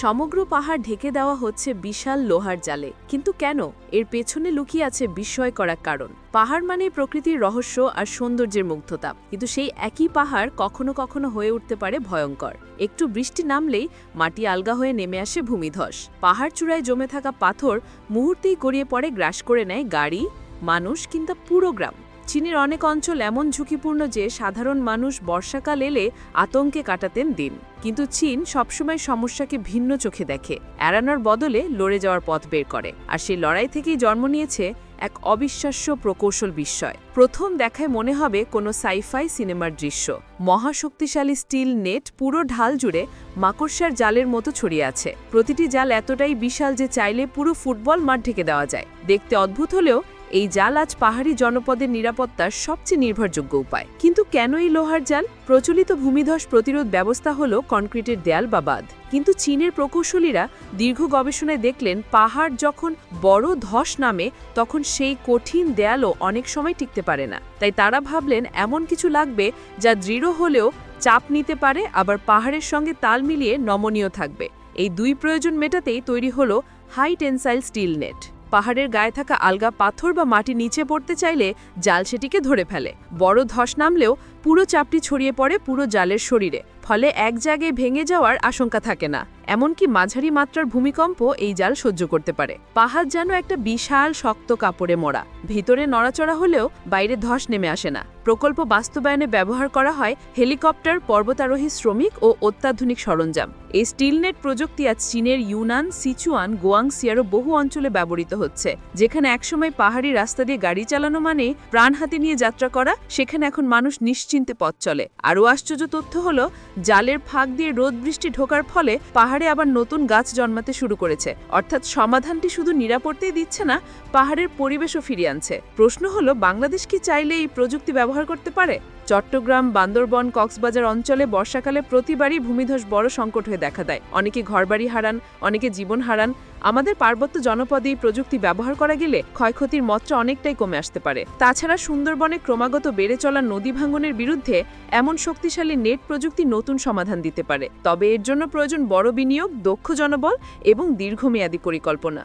সমগ্র পাহাড় ঢেকে দেওয়া হচ্ছে বিশাল লোহার জালে, কিন্তু কেন? এর পেছনে লুকিয়ে আছে বিস্ময়কর এক কারণ। পাহাড় মানে প্রকৃতির রহস্য আর সৌন্দর্যের মুগ্ধতা, কিন্তু সেই একই পাহাড় কখনো কখনো হয়ে উঠতে পারে ভয়ঙ্কর। একটু বৃষ্টি নামলেই মাটি আলগা হয়ে নেমে আসে ভূমিধস। পাহাড় চূড়ায় জমে থাকা পাথর মুহূর্তেই গড়িয়ে পড়ে, গ্রাস করে নেয় গাড়ি, মানুষ কিংবা পুরো গ্রাম। চীনের অনেক অঞ্চল এমন ঝুঁকিপূর্ণ যে সাধারণ মানুষ বর্ষাকাল এলে আতঙ্কে কাটাতেন দিন। কিন্তু চীন সবসময় সমস্যাকে ভিন্ন চোখে দেখে, এড়ানোর বদলে লড়ে যাওয়ার পথ বের করে। আর সেই লড়াই থেকেই জন্ম নিয়েছে এক অবিশ্বাস্য প্রকৌশল বিস্ময়। প্রথম দেখায় মনে হবে কোনো সাইফাই সিনেমার দৃশ্য। মহাশক্তিশালী স্টিল নেট পুরো ঢাল জুড়ে মাকড়সার জালের মতো ছড়িয়ে আছে। প্রতিটি জাল এতটাই বিশাল যে চাইলে পুরো ফুটবল মাঠ ঢেকে দেওয়া যায়। দেখতে অদ্ভুত হলেও এই জাল আজ পাহাড়ি জনপদের নিরাপত্তার সবচেয়ে নির্ভরযোগ্য উপায়। কিন্তু কেন এই লোহার জাল? প্রচলিত ভূমিধস প্রতিরোধ ব্যবস্থা হলো কনক্রিটের দেয়াল বা বাঁধ, কিন্তু চীনের প্রকৌশলীরা দীর্ঘ গবেষণায় দেখলেন পাহাড় যখন বড় ধস নামে তখন সেই কঠিন দেয়ালও অনেক সময় টিকতে পারে না। তাই তারা ভাবলেন এমন কিছু লাগবে যা দৃঢ় হলেও চাপ নিতে পারে, আবার পাহাড়ের সঙ্গে তাল মিলিয়ে নমনীয় থাকবে। এই দুই প্রয়োজন মেটাতেই তৈরি হলো হাই টেনসাইল স্টিল নেট। পাহাড়ের গায়ে থাকা আলগা পাথর বা মাটি নিচে পড়তে চাইলে জাল সেটিকে ধরে ফেলে। বড় ধস নামলেও পুরো চাপটি ছড়িয়ে পড়ে পুরো জালের শরীরে, ফলে এক জায়গায় ভেঙে যাওয়ার আশঙ্কা থাকে না। এমনকি মাঝারি মাত্রার ভূমিকম্প এই জাল সহ্য করতে পারে। পাহাড় যেন একটা বিশাল শক্ত কাপড়ে মোড়া, ভিতরে নড়াচড়া হলেও বাইরে ধস নেমে আসে না। প্রকল্প বাস্তবায়নে ব্যবহার করা হয় হেলিকপ্টার, পর্বতারোহী শ্রমিক ও অত্যাধুনিক সরঞ্জাম। এই স্টিলনেট প্রযুক্তি আজ চীনের ইউনান, সিচুয়ান, গুয়াংসি আরও বহু অঞ্চলে ব্যবহৃত হচ্ছে। যেখানে একসময় পাহাড়ি রাস্তা দিয়ে গাড়ি চালানো মানে প্রাণ হাতে নিয়ে যাত্রা করা, সেখানে এখন মানুষ নিশ্চিন্তে পথ চলে। আরও আশ্চর্য তথ্য হলো জালের ফাঁক দিয়ে রোদ বৃষ্টি ঢোকার ফলে পাহাড়ে আবার নতুন গাছ জন্মাতে শুরু করেছে। অর্থাৎ সমাধানটি শুধু নিরাপত্তাই দিচ্ছে না, পাহাড়ের পরিবেশও ফিরিয়ে আনছে। প্রশ্ন হলো, বাংলাদেশ কি চাইলে এই প্রযুক্তি ব্যবহার করতে পারে? চট্টগ্রাম, বান্দরবন, কক্সবাজার অঞ্চলে বর্ষাকালে প্রতিবারই ভূমিধস বড় সংকট হয়ে দেখা দেয়। অনেকে ঘরবাড়ি হারান, অনেকে জীবন হারান। আমাদের পার্বত্য জনপদে এই প্রযুক্তি ব্যবহার করা গেলে ক্ষয়ক্ষতির মাত্রা অনেকটাই কমে আসতে পারে। তাছাড়া সুন্দরবনে ক্রমাগত বেড়ে চলা নদী ভাঙনের বিরুদ্ধে এমন শক্তিশালী নেট প্রযুক্তি নতুন সমাধান দিতে পারে। তবে এর জন্য প্রয়োজন বড় বিনিয়োগ, দক্ষ জনবল এবং দীর্ঘমেয়াদী পরিকল্পনা।